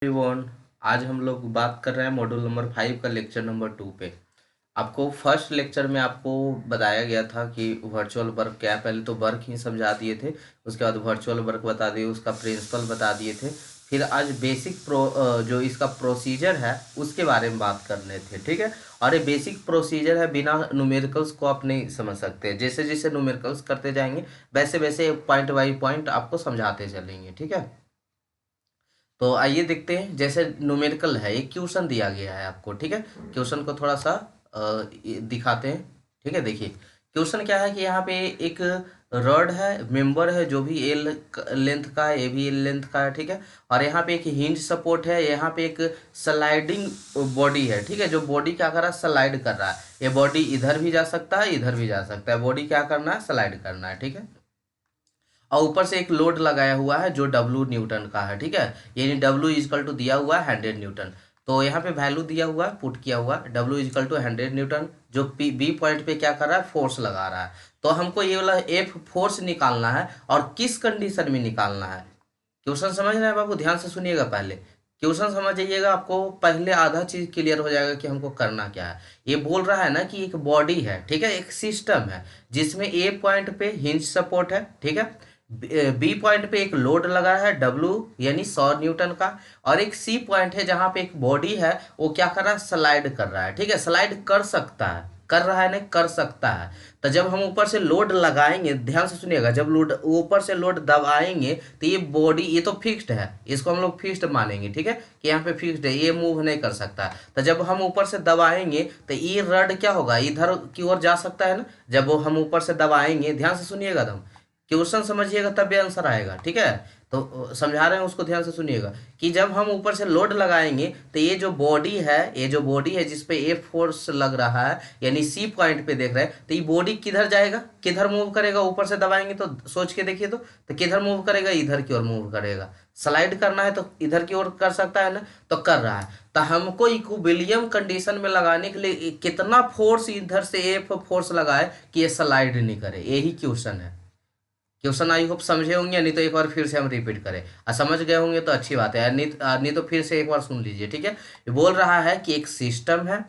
Everyone, आज हम लोग बात कर रहे हैं मॉड्यूल नंबर 5 का लेक्चर नंबर 2 पे। आपको फर्स्ट लेक्चर में आपको बताया गया था कि वर्चुअल वर्क क्या है। पहले तो वर्क ही समझा दिए थे, उसके बाद वर्चुअल वर्क बता दिए, उसका प्रिंसिपल बता दिए थे। फिर आज बेसिक जो इसका प्रोसीजर है उसके बारे में बात करने थे, ठीक है। और ये बेसिक प्रोसीजर है, बिना न्यूमेरिकल्स को आप नहीं समझ सकते। जैसे जैसे न्यूमेरिकल्स करते जाएंगे वैसे वैसे पॉइंट बाई पॉइंट आपको समझाते चलेंगे, ठीक है। तो आइए देखते हैं। जैसे न्यूमेरिकल है, एक क्वेश्चन दिया गया है आपको, ठीक है। क्वेश्चन को थोड़ा सा ये दिखाते हैं, ठीक है। देखिए क्वेश्चन क्या है कि यहाँ पे एक रॉड है, मेंबर है जो भी एल लेंथ का है, ए भी एल लेंथ का है, ठीक है। और यहाँ पे एक हिंज सपोर्ट है, यहाँ पे एक स्लाइडिंग बॉडी है, ठीक है। जो बॉडी क्या कर रहा है, स्लाइड कर रहा है। ये बॉडी इधर भी जा सकता है, इधर भी जा सकता है। बॉडी क्या करना है, स्लाइड करना है, ठीक है। और ऊपर से एक लोड लगाया हुआ है जो डब्लू न्यूटन का है, ठीक है। यानी डब्लू इजकल टू दिया हुआ है 100 न्यूटन। तो यहाँ पे वैल्यू दिया हुआ है, पुट किया हुआ है डब्लू इजकल टू 100 न्यूटन, जो पी बी पॉइंट पे क्या कर रहा है, फोर्स लगा रहा है। तो हमको ये वाला एफ फोर्स निकालना है, और किस कंडीशन में निकालना है। क्वेश्चन समझ रहे हैं बाबू, ध्यान से सुनिएगा। पहले क्वेश्चन समझ जाइएगा, आपको पहले आधा चीज क्लियर हो जाएगा कि हमको करना क्या है। ये बोल रहा है ना कि एक बॉडी है, ठीक है, एक सिस्टम है जिसमें ए पॉइंट पे हिंज सपोर्ट है, ठीक है। बी पॉइंट पे एक लोड लगा है डब्लू यानी 100 न्यूटन का, और एक सी पॉइंट है जहां पे एक बॉडी है, वो क्या कर रहा है, स्लाइड कर रहा है, ठीक है। स्लाइड कर सकता है, कर रहा है नहीं, कर सकता है। तो जब हम ऊपर से लोड लगाएंगे, ध्यान से सुनिएगा, जब लोड ऊपर से लोड दबाएंगे तो ये बॉडी, ये तो फिक्स्ड है, इसको हम लोग फिक्स्ड मानेंगे, ठीक है, कि यहाँ पे फिक्स्ड है, ये मूव नहीं कर सकता। तो जब हम ऊपर से दबाएंगे तो ये रड क्या होगा, इधर की ओर जा सकता है ना। जब वो हम ऊपर से दबाएंगे, ध्यान से सुनिएगा, तुम क्वेश्चन समझिएगा तब भी आंसर आएगा, ठीक है। तो समझा रहे हैं, उसको ध्यान से सुनिएगा कि जब हम ऊपर से लोड लगाएंगे तो ये जो बॉडी है, ये जो बॉडी है जिसपे ए फोर्स लग रहा है, यानी सी पॉइंट पे देख रहे हैं, तो ये बॉडी किधर जाएगा, किधर मूव करेगा। ऊपर से दबाएंगे तो सोच के देखिए, तो किधर मूव करेगा, इधर की ओर मूव करेगा। स्लाइड करना है तो इधर की ओर कर सकता है ना, तो कर रहा है। तो हमको इक्विलिब्रियम कंडीशन में लगाने के लिए कितना फोर्स इधर से एफ फोर्स लगाए कि ये स्लाइड नहीं करे, यही क्वेश्चन है। क्वेश्चन आई होप समझे होंगे, नहीं तो एक बार फिर से हम रिपीट करें। समझ गए होंगे तो अच्छी बात है, नहीं तो फिर से एक बार सुन लीजिए, ठीक है। ये बोल रहा है कि एक सिस्टम है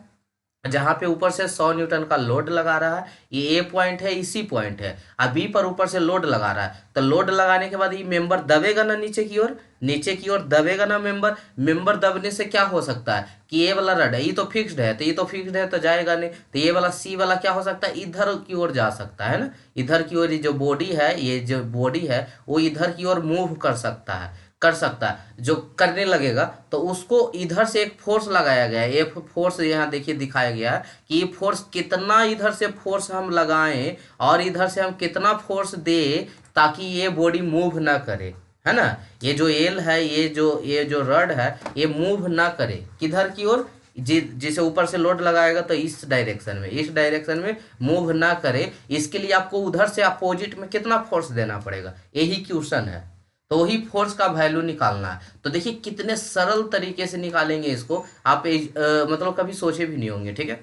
जहां पे ऊपर से 100 न्यूटन का लोड लगा रहा है, ये ए पॉइंट है, इसी पॉइंट है। अब बी पर ऊपर से लोड लगा रहा है, तो लोड लगाने के बाद ये मेंबर दबेगा ना नीचे की ओर, नीचे की ओर दबेगा ना मेंबर। मेंबर दबने से क्या हो सकता है कि ये वाला रड है, ये तो फिक्स्ड है, तो ये तो फिक्स्ड है तो जाएगा नहीं। तो ये वाला सी वाला क्या हो सकता है, इधर की ओर जा सकता है ना। इधर की ओर ये जो बॉडी है, ये जो बॉडी है वो इधर की ओर मूव कर सकता है, कर सकता है। जो करने लगेगा तो उसको इधर से एक फोर्स लगाया गया है, एफ फोर्स यहाँ देखिए दिखाया गया है कि ये फोर्स कितना, इधर से फोर्स हम लगाएं और इधर से हम कितना फोर्स दे ताकि ये बॉडी मूव ना करे, है ना। ये जो एल है, ये जो रड है, ये मूव ना करे किधर की ओर, जिसे ऊपर से लोड लगाएगा तो इस डायरेक्शन में, इस डायरेक्शन में मूव ना करे। इसके लिए आपको उधर से अपोजिट में कितना फोर्स देना पड़ेगा, यही क्वेश्चन है। तो वही फोर्स का वैल्यू निकालना है। तो देखिए कितने सरल तरीके से निकालेंगे इसको, आप मतलब कभी सोचे भी नहीं होंगे, ठीक है।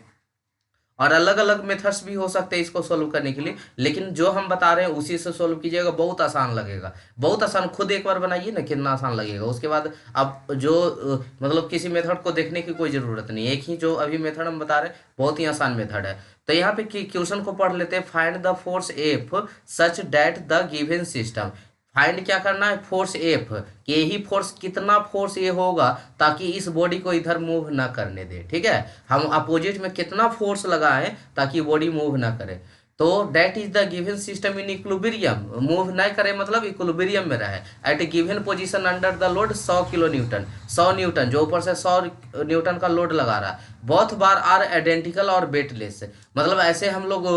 और अलग अलग मेथड्स भी हो सकते हैं इसको सोल्व करने के लिए, लेकिन जो हम बता रहे हैं उसी से सोल्व कीजिएगा, बहुत आसान लगेगा, बहुत आसान। खुद एक बार बनाइए ना, कितना आसान लगेगा। उसके बाद आप जो मतलब किसी मेथड को देखने की कोई ज़रूरत नहीं, एक ही जो अभी मेथड हम बता रहे हैं बहुत ही आसान मेथड है। तो यहाँ पे क्वेश्चन को पढ़ लेते हैं। Find the force F such that the given system. Find क्या करना है, फोर्स एफ, कि यही फोर्स कितना फोर्स ये होगा ताकि इस बॉडी को इधर मूव ना करने दे, ठीक है। हम अपोजिट में कितना फोर्स लगाएं ताकि बॉडी मूव ना करे। तो that is the given system in equilibrium, move ना करे मतलब इक्विलिब्रियम में रहे, at a given position under the load 100 kilo newton, 100 newton जो ऊपर से 100 न्यूटन का लोड लगा रहा है। बोथ बार आर आइडेंटिकल और वेटलेस, मतलब ऐसे हम लोग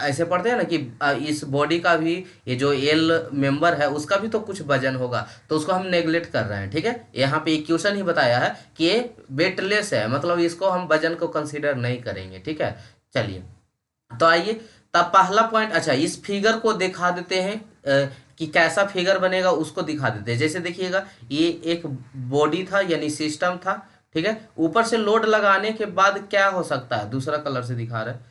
ऐसे पढ़ते हैं ना कि इस बॉडी का भी, ये जो एल मेंबर है उसका भी तो कुछ वजन होगा, तो उसको हम नेग्लेक्ट कर रहे हैं, ठीक है। यहाँ पे इक्वेशन ही बताया है कि ये वेटलेस है, मतलब इसको हम वजन को कंसीडर नहीं करेंगे, ठीक है। चलिए तो आइए, तब पहला पॉइंट, अच्छा इस फिगर को दिखा देते हैं कि कैसा फिगर बनेगा, उसको दिखा देते हैं। जैसे देखिएगा, ये एक बॉडी था यानी सिस्टम था, ठीक है। ऊपर से लोड लगाने के बाद क्या हो सकता है, दूसरा कलर से दिखा रहे हैं,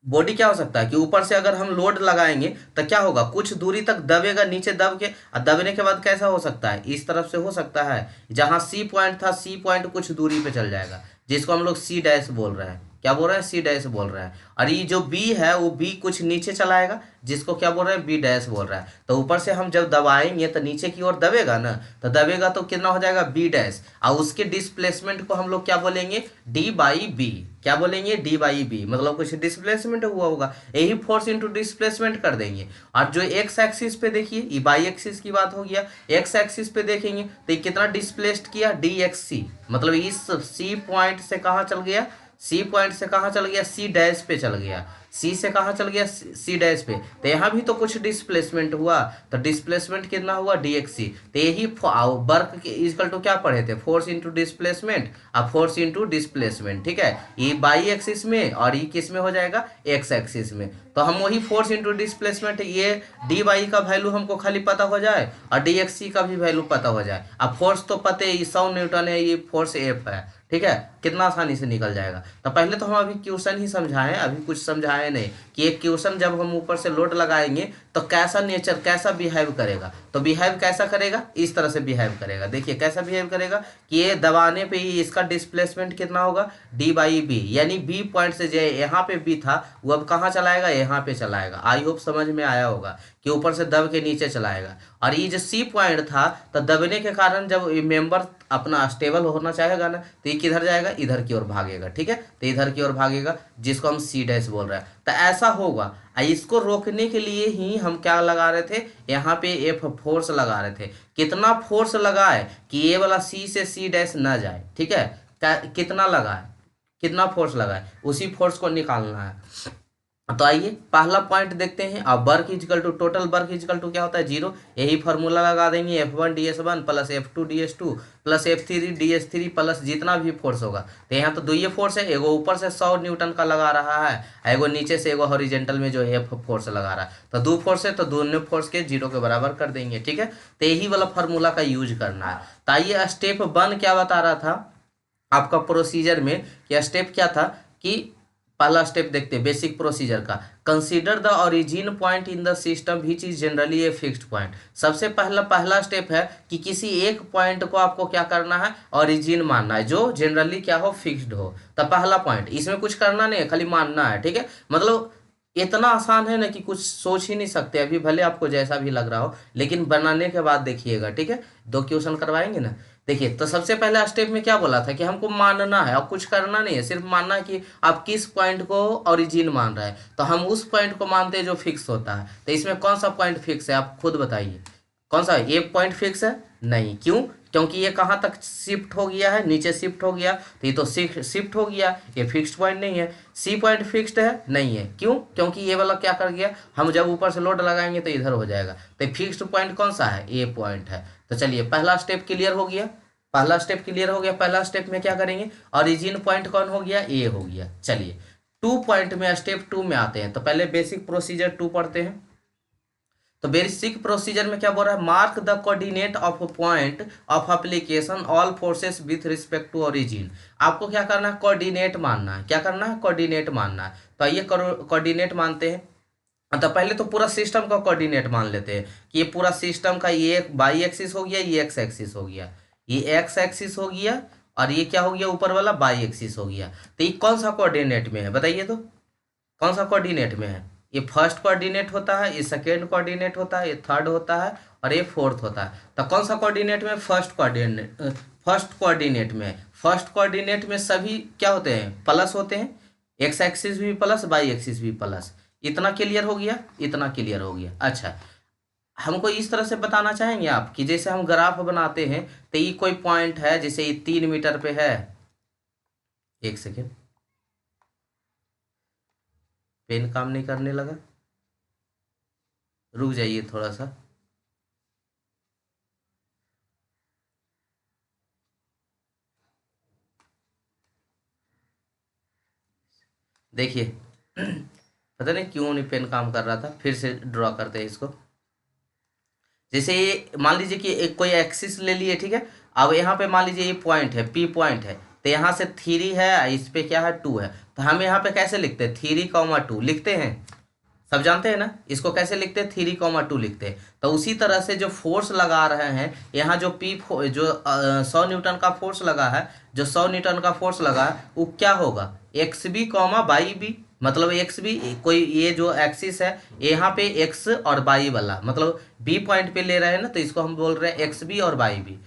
बॉडी क्या हो सकता है कि ऊपर से अगर हम लोड लगाएंगे तो क्या होगा, कुछ दूरी तक दबेगा, नीचे दब के, और दबने के बाद कैसा हो सकता है, इस तरफ से हो सकता है, जहां सी पॉइंट था, सी पॉइंट कुछ दूरी पे चल जाएगा, जिसको हम लोग सी डैश बोल रहे हैं। क्या बोल रहे हैं, सी डैश बोल रहे हैं। और ये जो बी है वो बी कुछ नीचे चलाएगा, जिसको क्या बोल रहे हैं, बी डैश बोल रहा है। तो ऊपर से हम जब दबाएंगे तो नीचे की ओर दबेगा ना, तो दबेगा तो कितना हो जाएगा, बी डैश, और उसके डिस्प्लेसमेंट को हम लोग क्या बोलेंगे, डी बाई बी। क्या बोलेंगे, डी बाई बी, मतलब कुछ डिस्प्लेसमेंट हुआ होगा, यही फोर्स इंटू डिस्प्लेसमेंट कर देंगे। और जो एक्स एक्सिस पे देखिए, ये बाई एक्सिस की बात हो गया, एक्स एक्सिस पे देखेंगे तो ये कितना डिस्प्लेस्ड किया, डी एक्स सी, मतलब इस सी पॉइंट से कहाँ चल गया, सी पॉइंट से कहाँ चल गया, सी डैश पे चल गया, सी से कहाँ चल गया, सी डैश पे। तो यहाँ भी तो कुछ डिस्प्लेसमेंट हुआ, तो डिस्प्लेसमेंट कितना हुआ, डी एक्स सी। तो यही वर्क इजकल टू क्या पढ़े थे, फोर्स इंटू डिस्प्लेसमेंट और फोर्स इंटू डिस्प्लेसमेंट, ठीक है। ये बाई एक्सिस में और ये किस में हो जाएगा, एक्स एक्सिस में। तो हम वही फोर्स इंटू डिस्प्लेसमेंट, ये डी बाई का वैल्यू हमको खाली पता हो जाए और डी एक्स सी का भी वैल्यू पता हो जाए। अब फोर्स तो पते ही 100 न्यूटन है, ये फोर्स एफ है, ठीक है, कितना आसानी से निकल जाएगा। तो पहले तो हम अभी क्वेश्चन ही समझाएं, अभी कुछ समझाए नहीं कि एक क्वेश्चन जब हम ऊपर से लोड लगाएंगे तो कैसा नेचर, कैसा बिहेव करेगा। तो बिहेव कैसा करेगा, इस तरह से बिहेव करेगा। देखिए कैसा बिहेव करेगा कि ये दबाने पे ही इसका डिस्प्लेसमेंट कितना होगा, डी बाई बी, यानी बी पॉइंट से जो यहाँ पे बी था वो अब कहाँ चलाएगा, यहाँ पे चलाएगा। आई होप समझ में आया होगा कि ऊपर से दब के नीचे चलाएगा। और ये जो सी पॉइंट था, तो दबने के कारण जब ये मेंबर अपना स्टेबल होना चाहेगा ना, तो ये किधर जाएगा, इधर की ओर भागेगा, ठीक है। तो इधर की ओर भागेगा, जिसको हम सी डैश बोल रहे हैं। तो ऐसा होगा, इसको रोकने के लिए ही हम क्या लगा रहे थे, यहाँ पे एफ फोर्स लगा रहे थे। कितना फोर्स लगाए कि ये वाला सी से सी डैश ना जाए, ठीक है। कितना लगाए, कितना फोर्स लगाए, उसी फोर्स को निकालना है। तो आइए पहला पॉइंट देखते हैं। अब work equal to total work equal to क्या होता है, जीरो। यही फार्मूला लगा देंगे, F1 ds1 plus F2 ds2 plus F3 ds3 plus जितना भी फोर्स होगा। तो यहाँ तो दो ये फोर्स है, एगो ऊपर से 100 न्यूटन का लगा रहा है, एगो नीचे से एगो हॉरिजेंटल में जो है फोर्स लगा रहा है। तो दो फोर्स है, तो दोनों फोर्स के जीरो के बराबर कर देंगे, ठीक है। तो यही वाला फार्मूला का यूज करना है। तो आइए स्टेप 1 क्या बता रहा था आपका प्रोसीजर में, कि स्टेप क्या था, कि पहला स्टेप देखते हैं बेसिक प्रोसीजर का। Consider the origin point in the system which is generally a fixed point. सबसे पहला स्टेप है कि किसी एक पॉइंट को आपको क्या करना है, ओरिजिन मानना है, जो जनरली क्या हो, फिक्स्ड हो। तो पहला पॉइंट, इसमें कुछ करना नहीं है, खाली मानना है, ठीक है। मतलब इतना आसान है ना कि कुछ सोच ही नहीं सकते अभी, भले आपको जैसा भी लग रहा हो, लेकिन बनाने के बाद देखिएगा, ठीक है। दो क्वेश्चन करवाएंगे ना। देखिए तो सबसे पहले स्टेप में क्या बोला था कि हमको मानना है और कुछ करना नहीं है, सिर्फ मानना है कि आप किस पॉइंट को ओरिजिन मान रहे हैं। तो हम उस पॉइंट को मानते हैं जो फिक्स होता है। तो इसमें कौन सा पॉइंट फिक्स है, आप खुद बताइए। कौन सा, ये पॉइंट फिक्स है नहीं, क्यों, क्योंकि ये कहाँ तक शिफ्ट हो गया है, नीचे शिफ्ट हो गया, तो ये तो शिफ्ट हो गया, ये फिक्स्ड पॉइंट नहीं है। सी पॉइंट फिक्स्ड है नहीं है, क्यों, क्योंकि ये वाला क्या कर गया, हम जब ऊपर से लोड लगाएंगे तो इधर हो जाएगा। तो फिक्स्ड पॉइंट कौन सा है, ए पॉइंट है। तो चलिए पहला स्टेप क्लियर हो गया, पहला स्टेप क्लियर हो गया। पहला स्टेप में क्या करेंगे, ओरिजिन पॉइंट कौन हो गया, ए हो गया। चलिए 2 पॉइंट में, स्टेप 2 में आते हैं। तो पहले बेसिक प्रोसीजर 2 पढ़ते हैं। तो बेसिक प्रोसीजर में क्या बोल रहा है, mark the coordinate of point of application all forces with respect to origin. आपको क्या करना है, कोऑर्डिनेट मानना है। क्या करना है, कोऑर्डिनेट मानना है। तो आइए कोऑर्डिनेट मानते हैं। तो पहले तो पूरा सिस्टम का कोऑर्डिनेट मान लेते हैं कि ये पूरा सिस्टम का, ये बाई एक्सिस हो गया, ये एक्स एक्सिस हो गया, ये एक्स एक्सिस हो गया, और ये क्या हो गया, ऊपर वाला बाई एक्सिस हो गया। तो ये कौन सा कोऑर्डिनेट में है बताइए, तो कौन सा कोऑर्डिनेट में है, ये फर्स्ट कोऑर्डिनेट होता है, ये सेकेंड कोऑर्डिनेट होता है, ये थर्ड होता है, और ये फोर्थ होता है। तो कौन सा कोऑर्डिनेट में, फर्स्ट कोऑर्डिनेट में। फर्स्ट कोऑर्डिनेट में सभी क्या होते हैं, प्लस होते हैं, एक्स एक्सिस भी प्लस, बाई एक्सिस भी प्लस। इतना क्लियर हो गया, इतना क्लियर हो गया। अच्छा, हमको इस तरह से बताना चाहेंगे आप कि जैसे हम ग्राफ बनाते हैं, तो ये कोई पॉइंट है, जैसे ये 3 मीटर पे है। एक सेकेंड, पेन काम नहीं करने लगा, रुक जाइए थोड़ा सा। देखिए पता नहीं क्यों नहीं पेन काम कर रहा था, फिर से ड्रॉ करते हैं इसको। जैसे ये मान लीजिए कि एक कोई एक्सिस ले लिए, ठीक है। अब यहाँ पे मान लीजिए ये पॉइंट है, पी पॉइंट है, तो यहाँ से 3 है, इस पे क्या है 2 है, तो हम यहाँ पे कैसे लिखते हैं 3, 2 लिखते हैं, सब जानते हैं ना इसको कैसे लिखते हैं 3, 2 लिखते हैं। तो उसी तरह से जो फोर्स लगा रहे हैं यहाँ जो जो 100 न्यूटन का फोर्स लगा है, जो 100 न्यूटन का फोर्स लगा है वो क्या होगा x b comma y b, मतलब एक्स बी कोई ये जो एक्सिस है यहाँ पे एक्स और बाई वाला मतलब बी पॉइंट पे ले रहे हैं ना, तो इसको हम बोल रहे हैं एक्स बी और बाई बी,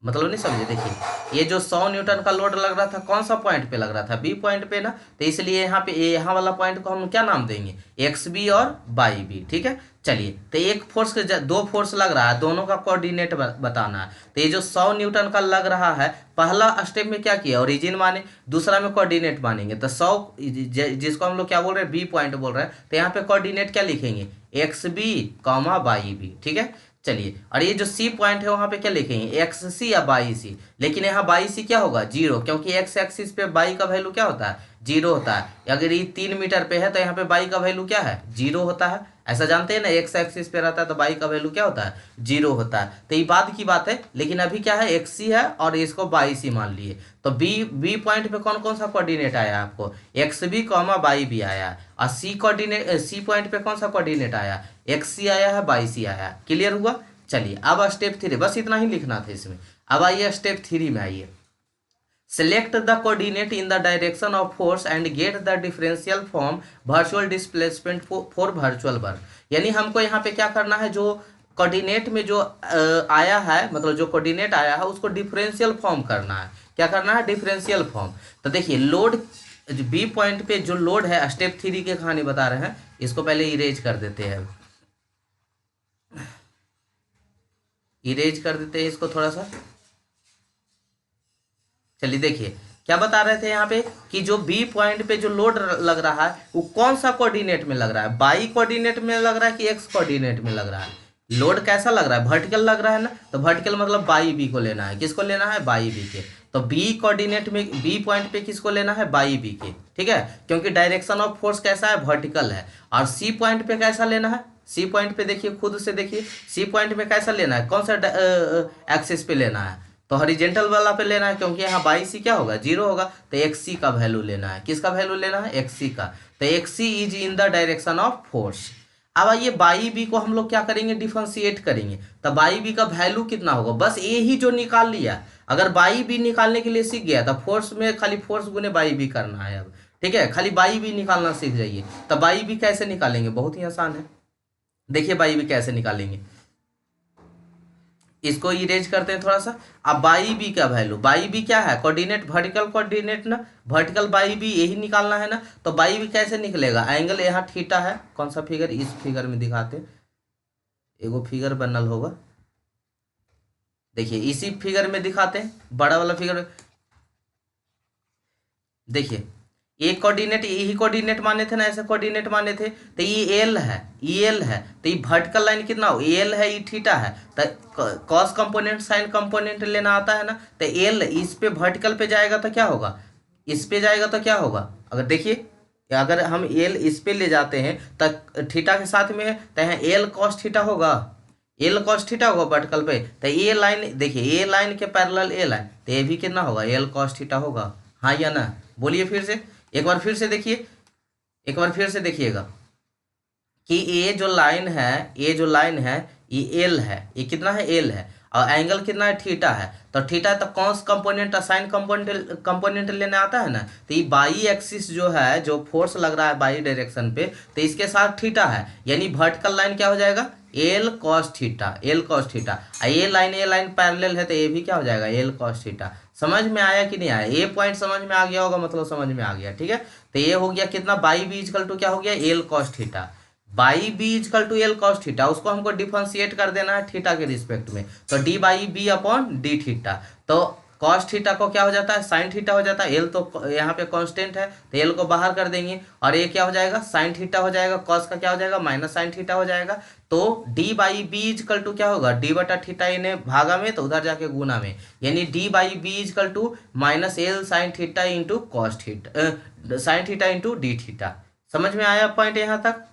मतलब नहीं समझे। देखिए ये जो 100 न्यूटन का लोड लग रहा था कौन सा पॉइंट पे लग रहा था बी पॉइंट पे ना, तो इसलिए यहाँ पे यहाँ वाला पॉइंट को हम क्या नाम देंगे एक्स बी और बाई बी, ठीक है। चलिए तो एक फोर्स के दो फोर्स लग रहा है, दोनों का कोऑर्डिनेट बताना है। तो ये जो 100 न्यूटन का लग रहा है पहला स्टेप में क्या किया ओरिजिन माने, दूसरा में कोऑर्डिनेट मानेंगे। तो 100 जिसको हम लोग क्या बोल रहे हैं बी पॉइंट बोल रहे हैं, तो यहाँ पे कोऑर्डिनेट क्या लिखेंगे x b comma y b, ठीक है। चलिए और ये जो सी पॉइंट है वहां पे क्या लिखेंगे एक्स सी या बाई सी, लेकिन यहाँ बाई सी क्या होगा 0, क्योंकि एक्स एक्सिस पे बाई का वैल्यू क्या होता है 0 होता है। अगर ये 3 मीटर पे है तो यहाँ पे बाई का वैल्यू क्या है 0 होता है, ऐसा जानते हैं ना, एक्स एक्सिस पे रहता है तो बाई का वैल्यू क्या होता है 0 होता है। तो ये बाद की बात है, लेकिन अभी क्या है एक्स सी है और इसको बाई सी मान लिए। तो बी पॉइंट पे कौन कौन सा कोऑर्डिनेट आया आपको x b comma y b आया, और सी पॉइंट पे कौन सा कोऑर्डिनेट आया एक्स सी आया है बाई सी आया, क्लियर हुआ। चलिए अब स्टेप 3, बस इतना ही लिखना था इसमें। अब आइए स्टेप 3 में आइए, select the coordinate in the direction of force and get the differential form virtual displacement for virtual work. यानी हमको यहाँ पे क्या करना है, जो कोऑर्डिनेट में जो आया है मतलब जो कोऑर्डिनेट आया है उसको डिफरेंशियल फॉर्म करना है। क्या करना है डिफरेंशियल फॉर्म। तो देखिए लोड बी पॉइंट पे जो लोड है स्टेप 3 की कहानी बता रहे हैं, इसको पहले इरेज कर देते हैं, इरेज कर देते हैं इसको थोड़ा सा। चलिए देखिए क्या बता रहे थे यहाँ पे कि जो बी पॉइंट पे जो लोड लग रहा है वो कौन सा कोऑर्डिनेट में लग रहा है, बाई कोऑर्डिनेट में लग रहा है कि एक्स कोऑर्डिनेट में लग रहा है। लोड कैसा लग रहा है वर्टिकल लग रहा है ना, तो वर्टिकल मतलब बाई बी को लेना है, किसको लेना है बाई बी के। तो बी कोऑर्डिनेट में बी पॉइंट पे किसको लेना है बाई बी के, ठीक है, क्योंकि डायरेक्शन ऑफ फोर्स कैसा है वर्टिकल है। और सी पॉइंट पे कैसा लेना है, सी पॉइंट पे देखिए खुद से देखिए सी पॉइंट पे कैसा लेना है, कौन सा एक्सिस पे लेना है, तो हॉरिजेंटल वाला पे लेना है, क्योंकि यहाँ बाई सी क्या होगा 0 होगा। तो एक्स सी का वैल्यू लेना है, किसका वैल्यू लेना है एक्स सी का। तो x c is in the direction of force. अब आइए बाई बी को हम लोग क्या करेंगे डिफरेंशिएट करेंगे। तो बाई बी का वैल्यू कितना होगा, बस ये ही जो निकाल लिया, अगर बाई बी निकालने के लिए सीख गया तो फोर्स में खाली फोर्स गुने बाई बी करना है अब, ठीक है, खाली बाई बी निकालना सीख जाइए। तो बाई बी कैसे निकालेंगे, बहुत ही आसान है, देखिए बाई बी कैसे निकालेंगे। इसको इरेज करते हैं थोड़ा सा। अब बाई बी का वैल्यू, बाई बी क्या है कोऑर्डिनेट वर्टिकल कोऑर्डिनेट ना, वर्टिकल बाई बी यही निकालना है ना। तो बाई बी कैसे निकलेगा, एंगल यहाँ थीटा है, कौन सा फिगर इस फिगर में दिखाते हैं, एगो फिगर बनल होगा, देखिए इसी फिगर में दिखाते हैं बड़ा वाला फिगर। देखिए एक कोऑर्डिनेट यही कोऑर्डिनेट माने थे ना, ऐसे कोऑर्डिनेट माने थे। तो ये एल है, ये एल है, तो ये वर्टिकल लाइन कितना हो एल है, ये थीटा है। तो कॉस कंपोनेंट साइन कंपोनेंट लेना आता है ना, तो एल इस पे वर्टिकल पे जाएगा तो क्या होगा, इस पे जाएगा तो क्या होगा, अगर देखिए अगर हम एल इस पे ले जाते हैं तो थीटा के साथ में है, तो यहाँ एल कॉस थीटा होगा, एल कॉस थीटा होगा वर्टिकल पे। तो ये लाइन देखिए ये लाइन के पैरेलल ए लाइन, तो ये भी कितना होगा एल कॉस थीटा होगा, हाँ या ना, बोलिए फिर से एक बार फिर से देखिए, एक बार फिर से देखिएगा कि ये जो लाइन है, ये जो लाइन है ये एल है, ये कितना है एल है, और एंगल कितना है थीटा है। तो थीटा तो कॉस कंपोनेंट साइन कंपोनेंट लेने आता है ना, तो ये बाई एक्सिस जो है जो फोर्स लग रहा है बाई डायरेक्शन पे, तो इसके साथ थीटा है, यानी वर्टिकल लाइन क्या हो जाएगा l cos theta, L cos theta. ये लाइन पैरेलल है तो ये भी क्या हो जाएगा एल कॉस थीटा। समझ में आया कि नहीं आया, ये पॉइंट समझ में आ गया होगा, मतलब समझ में आ गया, ठीक है। तो ये हो गया कितना बाई बी इजकल टू क्या हो गया l cos theta, y b equal to L cos theta, उसको हमको डिफरेंशिएट कर देना है थीटा के रिस्पेक्ट में। तो d y b upon d theta, तो कॉस थीटा को क्या हो जाता है साइन थीटा हो जाता है, एल तो यहाँ पे कांस्टेंट है तो एल को बाहर कर देंगे, और ये क्या हो जाएगा साइन थीटा हो जाएगा, कॉस का क्या हो जाएगा माइनस साइन थीटा हो जाएगा। तो d y b equal to क्या होगा डी बटा थीटा इन्हें भागा में तो उधर जाके गुना में, यानी d y b equal to minus L sine theta into cos theta sine theta into d theta. समझ में आया पॉइंट यहाँ तक,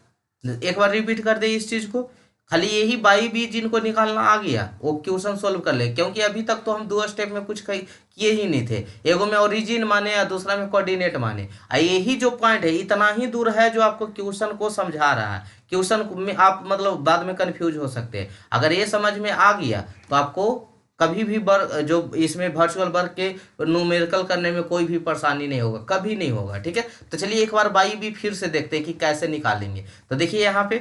एक बार रिपीट कर दे इस चीज को। खाली यही बाई बी जिनको निकालना आ गया वो क्वेश्चन सोल्व कर ले, क्योंकि अभी तक तो हम दो स्टेप में कुछ किए ही नहीं थे। एगो में ओरिजिन माने या दूसरा में कोऑर्डिनेट माने। यही जो पॉइंट है इतना ही दूर है जो आपको क्वेश्चन को समझा रहा है। क्वेश्चन में आप मतलब बाद में कंफ्यूज हो सकते हैं। अगर ये समझ में आ गया तो आपको कभी भी जो इसमें वर्चुअल वर्क के न्यूमेरिकल करने में कोई भी परेशानी नहीं होगा, कभी नहीं होगा। ठीक है, तो चलिए एक बार बाई भी फिर से देखते हैं कि कैसे निकालेंगे। तो देखिए यहाँ पे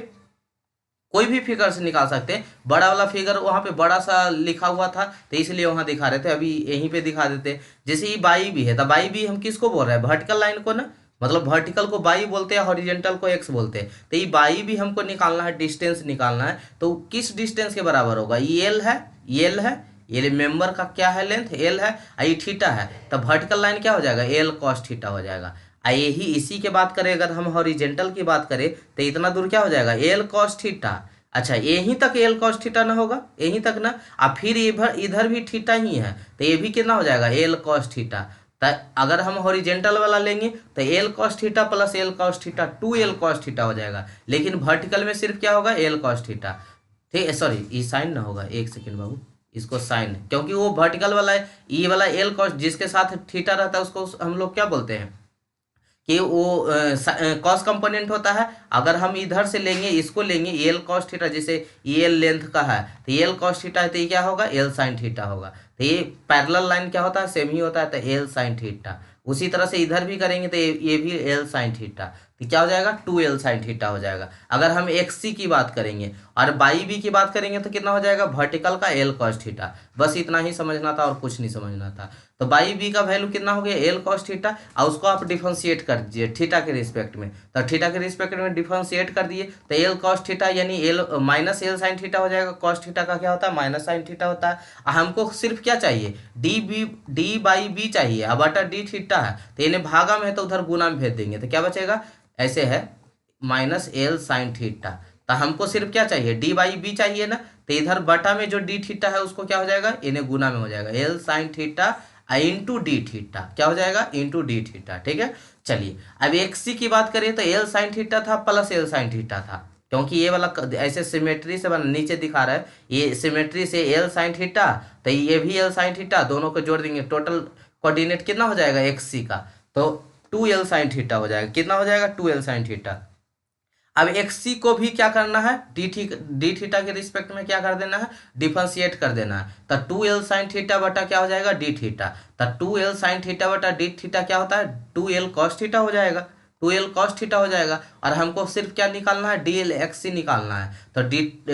कोई भी फिगर से निकाल सकते हैं। बड़ा वाला फिगर वहां पे बड़ा सा लिखा हुआ था तो इसलिए वहां दिखा रहे थे, अभी यहीं पे दिखा देते हैं। जैसे ये बाई भी है तो बाई भी हम किसको बोल रहे हैं, वर्टिकल लाइन को ना, मतलब वर्टिकल को बाई बोलते हैं, हॉरिजेंटल को एक्स बोलते हैं। तो ये बाई भी हमको निकालना है, डिस्टेंस निकालना है। तो किस डिस्टेंस के बराबर होगा, ये एल है, एल है, ये मेंबर का क्या है, लेंथ एल है, ये थीटा है। तो वर्टिकल लाइन क्या हो जाएगा, एल कॉस थीटा हो जाएगा। यही इसी के बात करें, अगर हम हॉरिजेंटल की बात करें तो इतना दूर क्या हो जाएगा, एल कॉस थीटा। अच्छा यहीं तक एल कॉस थीटा ना होगा, यहीं तक ना, अब फिर इधर इधर भी थीटा ही है तो ये भी कितना हो जाएगा, एल कॉस थीटा। तो अगर हम हॉरिजेंटल वाला लेंगे तो L cos theta plus L cos theta 2 L cos theta हो जाएगा। लेकिन वर्टिकल में सिर्फ क्या होगा, एल कॉस थीटा। ठीक है, सॉरी ये साइन ना होगा, एक सेकेंड बाबू, इसको साइन, क्योंकि वो वर्टिकल वाला है, ये वाला एल कॉस जिसके साथ थीटा रहता है उसको हम लोग क्या बोलते हैं कि वो कॉस कंपोनेंट होता है। अगर हम इधर से लेंगे, इसको लेंगे एल कॉस थीटा, जैसे एल लेंथ का है तो एल कॉस थीटा है तो ये क्या होगा, एल साइन थीटा होगा। तो ये पैरेलल लाइन क्या होता है, सेम ही होता है, तो एल साइन थीटा। उसी तरह से इधर भी करेंगे तो ये भी एल साइन थीटा, तो क्या हो जाएगा, 2 एल साइन थीटा हो जाएगा। अगर हम एक्स सी की बात करेंगे और बाई बी की बात करेंगे तो कितना हो जाएगा, वर्टिकल का एल कॉस थीटा। बस इतना ही समझना था और कुछ नहीं समझना था। तो बाई बी का वैल्यू कितना हो गया, एल कॉस थीटा, और उसको आप डिफरेंशिएट कर दीजिए थीटा के रिस्पेक्ट में। तो थीटा के रिस्पेक्ट में डिफरेंशिएट कर दिए तो एल कॉस थीटा यानी L minus L sine theta हो जाएगा। कॉस थीटा का क्या होता है, माइनस साइन थीटा होता है। हमको सिर्फ क्या चाहिए, डी बाई बी चाहिए, अब बटा डी थीटा है तो इन्हें भागा में है तो उधर गुना में भेज देंगे तो क्या बचेगा, ऐसे है माइनस एल साइन थीटा। तो हमको सिर्फ क्या चाहिए, डी बाई बी चाहिए ना, तो इधर बटा में जो डी थीटा है उसको क्या हो जाएगा, इन्हें गुना में हो जाएगा, L sine theta into d theta, क्या हो जाएगा, इंटू डी थीटा। ठीक है, चलिए अब एक्स सी की बात करें तो एल साइन थीटा था प्लस एल साइन थीटा था, क्योंकि ये वाला ऐसे सिमेट्री से बना, नीचे दिखा रहा है ये सिमेट्री से एल साइन थीटा, तो ये भी एल साइन थीटा, दोनों को जोड़ देंगे टोटल कोऑर्डिनेट कितना हो जाएगा एक्स सी का, तो 2 एल साइन थीटा हो जाएगा। कितना हो जाएगा, 2 एल साइन थीटा। अब एक्स सी को भी क्या करना है, डी थीटा के रिस्पेक्ट में क्या कर देना है, डिफरेंशिएट कर देना है। तो 2 एल साइन थीटा बटा क्या हो जाएगा, डी थीटा। तो 2 एल साइन थीटा बटा डी थीटा क्या होता है, 2 एल कॉस थीटा हो जाएगा, 2 एल कॉस थीटा हो जाएगा। और हमको सिर्फ क्या निकालना है, डी एल एक्स सी निकालना है। तो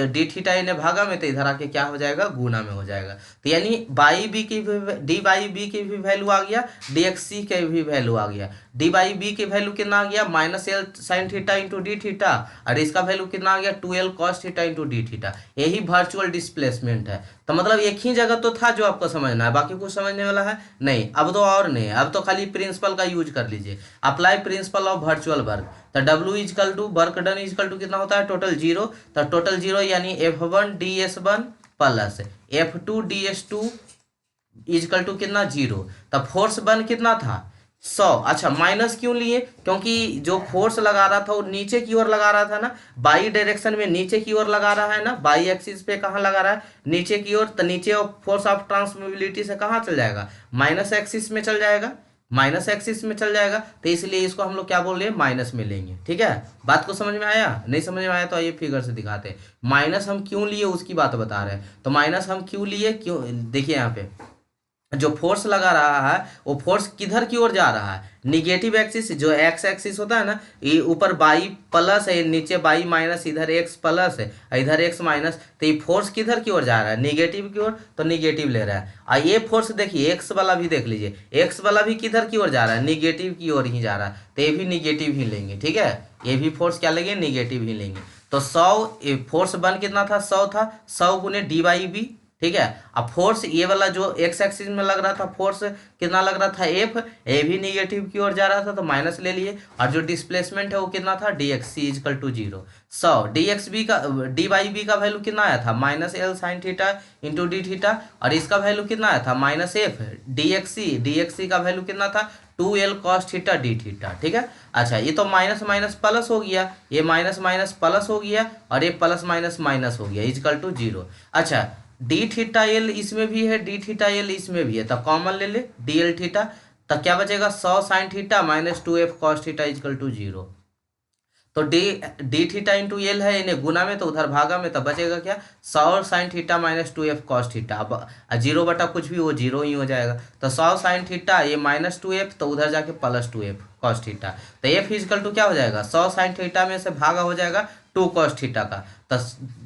डी थीटा इन्हें भागा में तो इधर आके क्या हो जाएगा, गुना में हो जाएगा। तो यानी बाई बी की भी, डी बाई बी की भी वैल्यू आ गया, डी एक्स सी के भी वैल्यू आ गया। डी बाई बी की वैल्यू कितना आ गया, minus L sine theta into d theta, और इसका वैल्यू कितना आ गया, 2 L cos theta into d theta. यही वर्चुअल डिस्प्लेसमेंट है। तो मतलब एक ही जगह तो था जो आपको समझना है, बाकी कुछ समझने वाला है नहीं। अब तो और नहीं, अब तो खाली प्रिंसिपल का यूज कर लीजिए, apply principle of virtual work. तो W equal to work done equal to कितना होता है, टोटल जीरो। तो टोटल जीरो यानी F1 DS1 plus F2 DS2 equal to कितना, जीरो। तब फोर्स बन कितना था, 100। अच्छा माइनस क्यों लिए, क्योंकि जो फोर्स लगा रहा था वो नीचे की ओर लगा रहा था ना, बाई डायरेक्शन में नीचे की ओर लगा रहा है ना, बाई एक्सिस पे कहाँ लगा रहा है, नीचे की ओर। तो नीचे फोर्स ऑफ ट्रांसमिबिलिटी से कहाँ चल जाएगा, माइनस एक्सिस में चल जाएगा, माइनस एक्सिस में चल जाएगा। तो इसलिए इसको हम लोग क्या बोल रहे हैं, माइनस में लेंगे। ठीक है, बात को समझ में आया, नहीं समझ में आया तो आइए फिगर से दिखाते हैं। माइनस हम क्यों लिए उसकी बात बता रहे हैं। तो माइनस हम क्यों लिए, क्यों, देखिए यहाँ पे जो फोर्स लगा रहा है वो फोर्स किधर की ओर जा रहा है, निगेटिव एक्सिस, जो एक्स एक्सिस होता है ना, ये ऊपर बाई प्लस है, नीचे बाई माइनस, इधर एक्स प्लस है, इधर एक्स माइनस। तो ये फोर्स किधर की ओर जा रहा है, निगेटिव की ओर, तो निगेटिव ले रहा है। और ये फोर्स देखिए एक्स वाला भी देख लीजिए, एक्स वाला भी किधर की ओर जा रहा है, निगेटिव की ओर ही जा रहा है, तो ये भी निगेटिव ही लेंगे। ठीक है, ये भी फोर्स क्या लेंगे, निगेटिव ही लेंगे। तो 100 फोर्स बन कितना था, 100 था, 100 गुने डी बाई बी। ठीक है, अब फोर्स ये वाला जो एक्स एक्सिस में लग रहा था फोर्स कितना लग रहा था, एफ, ए भी निगेटिव की ओर जा रहा था तो माइनस ले लिए। और जो डिस्प्लेसमेंट है वो कितना था, d x c equal to zero. 100 d x B का, डी बाई बी का वैल्यू कितना आया था, minus L sine theta into d theta. और इसका वैल्यू कितना आया था, minus f d x c का वैल्यू कितना था, 2L cos theta D theta, ठीक है। अच्छा, ये तो माइनस माइनस प्लस हो गया, ये माइनस माइनस प्लस हो गया, और ये प्लस माइनस माइनस हो गया, इजकल टू 0। अच्छा, डी थीटा एल इसमें भी है, डी थीटा एल इसमें भी है, तो कॉमन ले ले डी एल थीटा, तो क्या बचेगा 100 sine theta minus 2F cos theta equal to 0। तो d d theta into l है, इन्हें गुना में तो उधर भागा में, तो बचेगा क्या 100 sine theta minus 2F cos theta. अब 0 बटा कुछ भी वो 0 ही हो जाएगा, तो 100 साइन थीटा ये माइनस 2F, तो उधर जाके प्लस 2F कॉस थीटा, तो एफ इजकल टू क्या हो जाएगा 100 साइन थीटा में से भागा हो जाएगा 2 कॉस थीटा का, तो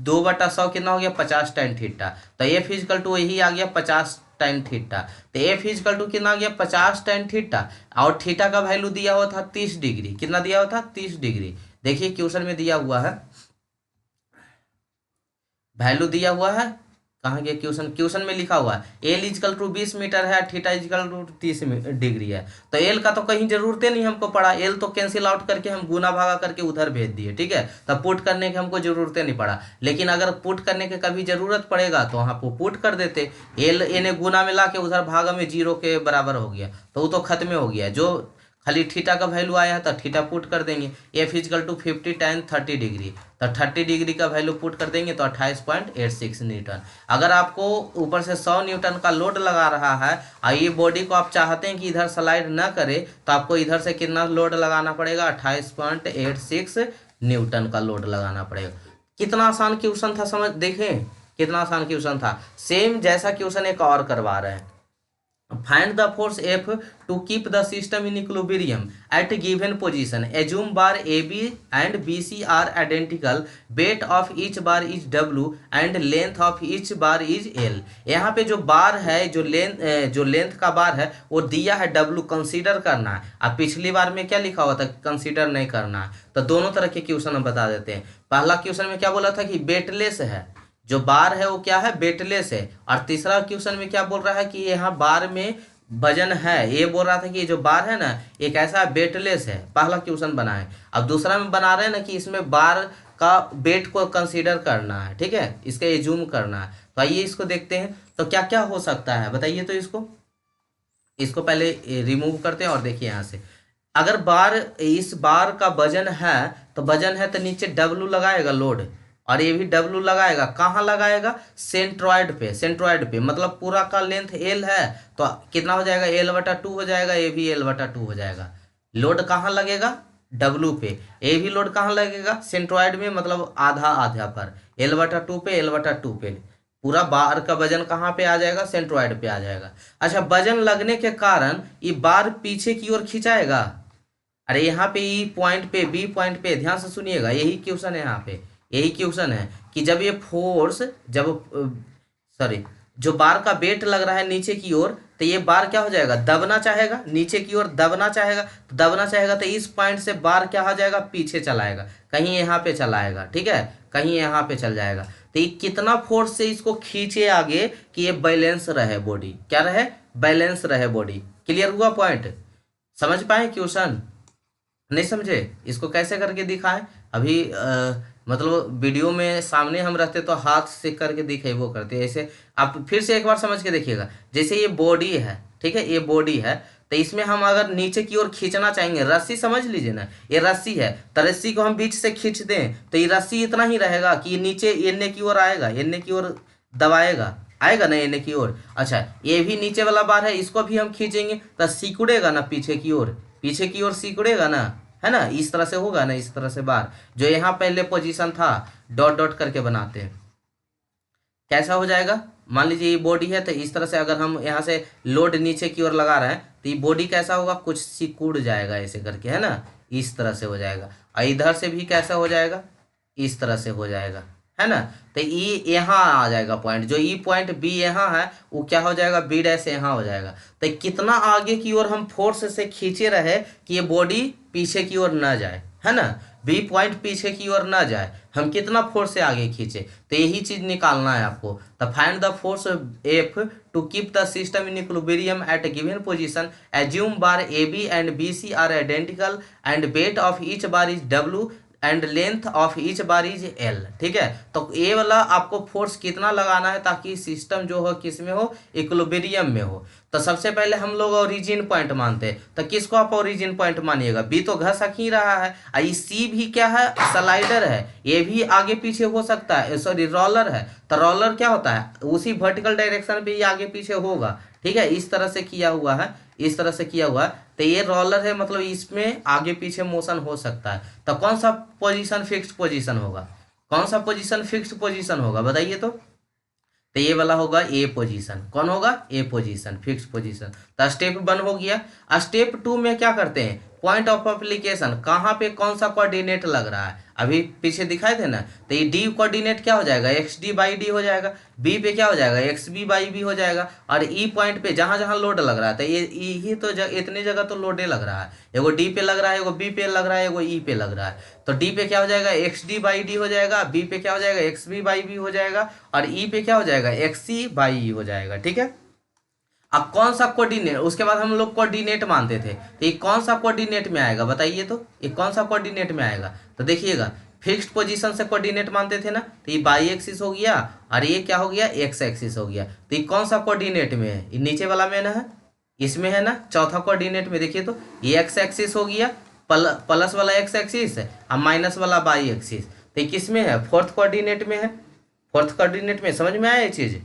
2/100 कितना हो गया 50 टेन थीटा, तो एफ इजकल टू यही आ गया 50 टेन थीटा। तो एफ इजकल टू कितना आ गया 50 टेन थीटा, और थीटा का वैल्यू दिया हुआ था 30 डिग्री, कितना दिया हुआ था 30 डिग्री। देखिए क्वेश्चन में दिया हुआ है, वैल्यू दिया हुआ है, कहाँ गया क्वेश्चन, क्वेश्चन में लिखा हुआ है एल इजकल टू 20 मीटर है, थीटा इजकल टू 30 डिग्री है, तो एल का तो कहीं जरूरत नहीं हमको पड़ा, एल तो कैंसिल आउट करके हम गुना भागा करके उधर भेज दिए, ठीक है, तब पुट करने की हमको जरूरत नहीं पड़ा। लेकिन अगर पुट करने के कभी जरूरत पड़ेगा तो वहाँ पर पुट कर देते, एल इन्हें गुना में ला के उधर भागा में 0 के बराबर हो गया, तो वो तो खत्म हो गया, जो खाली थीटा का वैल्यू आया है तो थीटा पुट कर देंगे, f equal to 50 ten 30 degree, तो 30 डिग्री का वैल्यू पुट कर देंगे तो 28.86 न्यूटन। अगर आपको ऊपर से 100 न्यूटन का लोड लगा रहा है और ये बॉडी को आप चाहते हैं कि इधर स्लाइड ना करे, तो आपको इधर से कितना लोड लगाना पड़ेगा 28.86 न्यूटन का लोड लगाना पड़ेगा। कितना आसान क्वेश्चन था, समझ देखें कितना आसान क्वेश्चन था। सेम जैसा क्वेश्चन एक और करवा रहे हैं, find the force F to keep the system in equilibrium at a given position. Assume bar AB and BC are identical. Weight of each bar is W and length of each bar is L. यहाँ पे जो बार है, जो length का बार है वो दिया है W, कंसीडर करना है। अब पिछली बार में क्या लिखा हुआ था, कंसीडर नहीं करना है, तो दोनों तरह के क्वेश्चन हम बता देते हैं। पहला क्वेश्चन में क्या बोला था कि वेटलेस है, जो बार है वो क्या है वेटलेस है, और तीसरा क्वेश्चन में क्या बोल रहा है कि यहाँ बार में वजन है, ये बोल रहा था कि जो बार है ना एक ऐसा वेटलेस है। पहला क्वेश्चन बना है, अब दूसरा में बना रहे हैं ना कि इसमें बार का वेट को कंसीडर करना है, ठीक है, इसका एज्यूम करना है। तो आइए इसको देखते हैं, तो क्या क्या हो सकता है बताइए। तो इसको पहले रिमूव करते हैं और देखिए यहाँ से, अगर बार इस बार का वजन है तो वजन है तो नीचे डब्लू लगाएगा लोड, और ये भी डब्लू लगाएगा, कहाँ लगाएगा सेंट्रॉइड पे, सेंट्रॉइड पे मतलब पूरा का लेंथ एल है तो कितना हो जाएगा L/2 हो जाएगा, ये भी L/2 हो जाएगा। लोड कहाँ लगेगा डब्लू पे, ये भी लोड कहाँ लगेगा सेंट्रॉइड में, मतलब आधा आधा पर L/2 पे L/2 पे, पूरा बार का वजन कहाँ पे आ जाएगा सेंट्रॉइड पे आ जाएगा। अच्छा, वजन लगने के कारण ये बार पीछे की ओर खिंचाएगा। अरे यहाँ पे ई पॉइंट पे बी पॉइंट पे ध्यान से सुनिएगा, यही क्वेश्चन है यहाँ पे, यही क्वेश्चन है कि जब ये फोर्स जो बार का वेट लग रहा है नीचे की ओर, तो ये बार क्या हो जाएगा दबना चाहेगा, नीचे की ओर दबना चाहेगा, तो दबना चाहेगा तो इस पॉइंट से बार क्या हो जाएगा पीछे चलाएगा, कहीं यहाँ पे चलाएगा, ठीक है, कहीं यहाँ पे चल जाएगा। तो ये कितना फोर्स से इसको खींचे आगे कि ये बैलेंस रहे बॉडी, क्या रहे बैलेंस रहे बॉडी। क्लियर हुआ पॉइंट, समझ पाए क्वेश्चन, नहीं समझे इसको कैसे करके दिखाएं। अभी मतलब वीडियो में सामने हम रहते तो हाथ से करके दिखे वो करते, ऐसे आप फिर से एक बार समझ के देखिएगा। जैसे ये बॉडी है, ठीक है, ये बॉडी है, तो इसमें हम अगर नीचे की ओर खींचना चाहेंगे, रस्सी समझ लीजिए ना, ये रस्सी है, तो रस्सी को हम बीच से खींच दें तो ये रस्सी इतना ही रहेगा कि नीचे एने की ओर आएगा, एने की ओर दबाएगा, आएगा ना एने की ओर। अच्छा, ये भी नीचे वाला बार है, इसको भी हम खींचेंगे तो सिकुड़ेगा ना पीछे की ओर, पीछे की ओर सिकुड़ेगा ना, है ना, इस तरह से होगा ना, इस तरह से बार जो यहाँ पहले पोजीशन था डॉट डॉट करके बनाते हैं, कैसा हो जाएगा। मान लीजिए ये बॉडी है, तो इस तरह से अगर हम यहाँ से लोड नीचे की ओर लगा रहे हैं तो ये बॉडी कैसा होगा कुछ सिकुड़ जाएगा ऐसे करके, है ना, इस तरह से हो जाएगा। और इधर से भी कैसा हो जाएगा इस तरह से हो जाएगा, है ना। तो ई यहाँ आ जाएगा पॉइंट, जो ई पॉइंट बी यहाँ है वो क्या हो जाएगा बी डैश यहाँ हो जाएगा। तो कितना आगे की ओर हम फोर्स से खींचे रहे कि ये बॉडी पीछे की ओर ना जाए, है ना, बी पॉइंट पीछे की ओर ना जाए, हम कितना फोर्स से आगे खींचे, तो यही चीज निकालना है आपको। तो find the force f to keep the system in equilibrium at a given position, assume bar a b and b c are identical and weight of each bar is डब्ल्यू and length of each bar is l. ठीक है, तो ए वाला आपको force कितना लगाना है ताकि सिस्टम जो हो किस में हो, इक्विलिब्रियम में हो। तो सबसे पहले हम लोग ओरिजिन पॉइंट मानते हैं, तो किसको आप ओरिजिन पॉइंट मानिएगा, बी तो घसक ही रहा है, आई सी भी क्या है, स्लाइडर है, ये भी आगे पीछे हो सकता है, सॉरी रोलर है, तो रोलर क्या होता है, उसी वर्टिकल डायरेक्शन पे ही आगे पीछे होगा। ठीक है, इस तरह से किया हुआ है, इस तरह से किया हुआ है, तो ये रोलर है, मतलब इसमें आगे पीछे मोशन हो सकता है। तो कौन सा पोजीशन फिक्स्ड पोजीशन होगा, कौन सा पोजीशन फिक्स्ड पोजीशन होगा बताइए तो ये वाला होगा ए पोजीशन। कौन होगा, ए पोजीशन, फिक्स पोजीशन। तो स्टेप 1 हो गया। स्टेप 2 में क्या करते हैं, पॉइंट ऑफ एप्लीकेशन, कहाँ पे कौन सा कोऑर्डिनेट लग रहा है, अभी पीछे दिखाए थे ना, तो ये डी कोऑर्डिनेट क्या हो जाएगा, एक्स डी बाई डी हो जाएगा, बी पे क्या हो जाएगा, एक्स बी बाई बी हो जाएगा, और ई पॉइंट पे जहाँ जहाँ लोड लग रहा है, तो ये ई ही तो इतने जगह तो लोडे लग रहा है, एगो डी पे लग रहा है, एगो बी पे लग रहा है, एगो ई पे लग रहा है। तो डी पे क्या हो जाएगा, एक्स डी बाई डी हो जाएगा, बी पे क्या हो जाएगा, एक्स बी बाई बी हो जाएगा, और ई पे क्या हो जाएगा, एक्स सी बाई ई हो जाएगा। ठीक है, अब कौन सा कोऑर्डिनेट, उसके बाद हम लोग कोऑर्डिनेट मानते थे, तो ये कौन सा कोऑर्डिनेट में आएगा बताइए तो, ये कौन सा कोऑर्डिनेट में आएगा, तो देखिएगा फिक्स्ड पोजीशन से कोऑर्डिनेट मानते थे ना, तो ये बाई एक्सिस हो गया, और ये क्या हो गया, एक्स एक्सिस हो गया। तो ये कौन सा कोऑर्डिनेट में है, ये नीचे वाला में ना है, इसमें है ना, चौथा कोऑर्डिनेट में देखिए तो ये एक्स एक्सिस हो गया, प्लस वाला एक्स एक्सिस है, और माइनस वाला बाई एक्सिस, तो ये किस में है, फोर्थ कोऑर्डिनेट में है, फोर्थ कोऑर्डिनेट में। समझ में आया ये चीज़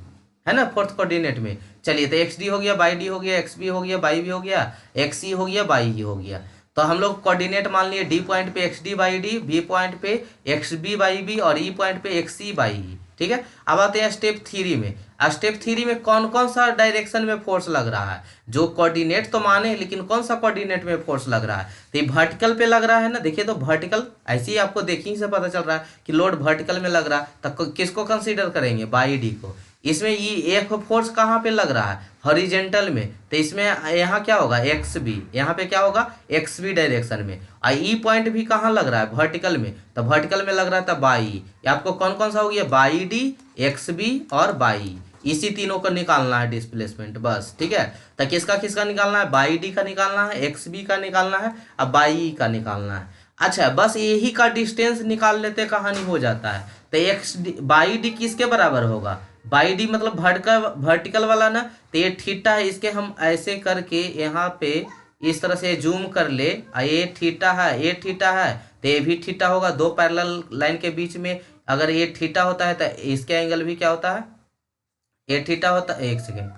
है ना, फोर्थ कोऑर्डिनेट में। चलिए, तो एक्स डी हो गया, बाई डी हो गया, एक्स बी हो गया, बाई बी हो गया, एक्स सी हो गया, बाई ई हो गया। तो हम लोग कोऑर्डिनेट मान लिए, डी पॉइंट पे x d y d, b point पे एक्स बी बाई बी, और ई पॉइंट पे एक्स सी बाई ई। ठीक है, अब आते हैं स्टेप 3 में। स्टेप 3 में कौन कौन सा डायरेक्शन में फोर्स लग रहा है, जो कोऑर्डिनेट तो माने, लेकिन कौन सा कोऑर्डिनेट में फोर्स लग रहा है, तो ये वर्टिकल पे लग रहा है ना। देखिए तो वर्टिकल, ऐसे ही आपको देखने से पता चल रहा है कि लोड वर्टिकल में लग रहा है, तो किसको कंसीडर करेंगे, बाई डी को। इसमें ये एक फोर्स कहाँ पे लग रहा है, हॉरिजेंटल में, तो इसमें यहाँ क्या होगा, एक्स बी, यहाँ पे क्या होगा, एक्स बी डायरेक्शन में। और ई पॉइंट भी कहाँ लग रहा है, वर्टिकल में, तो वर्टिकल में लग रहा था बाई। ये आपको कौन कौन सा हो गया, बाई डी, एक्स बी और बाई, इसी तीनों को निकालना है डिस्प्लेसमेंट बस। ठीक है, तो किसका किसका निकालना है, बाई डी का निकालना है, एक्स बी का निकालना है, और बाई ई का निकालना है। अच्छा, बस यही का डिस्टेंस निकाल लेते कहानी हो जाता है। तो एक्स डी बाई डी किसके बराबर होगा, बाई डी मतलब वर्टिकल वाला ना, तो ये थीटा है, इसके हम ऐसे करके यहाँ पे इस तरह से जूम कर ले, ये थीटा है, ये थीटा है, तो ये भी थीटा होगा, दो पैरेलल लाइन के बीच में अगर ये थीटा होता है तो इसके एंगल भी क्या होता है, ये थीटा होता है। एक सेकेंड,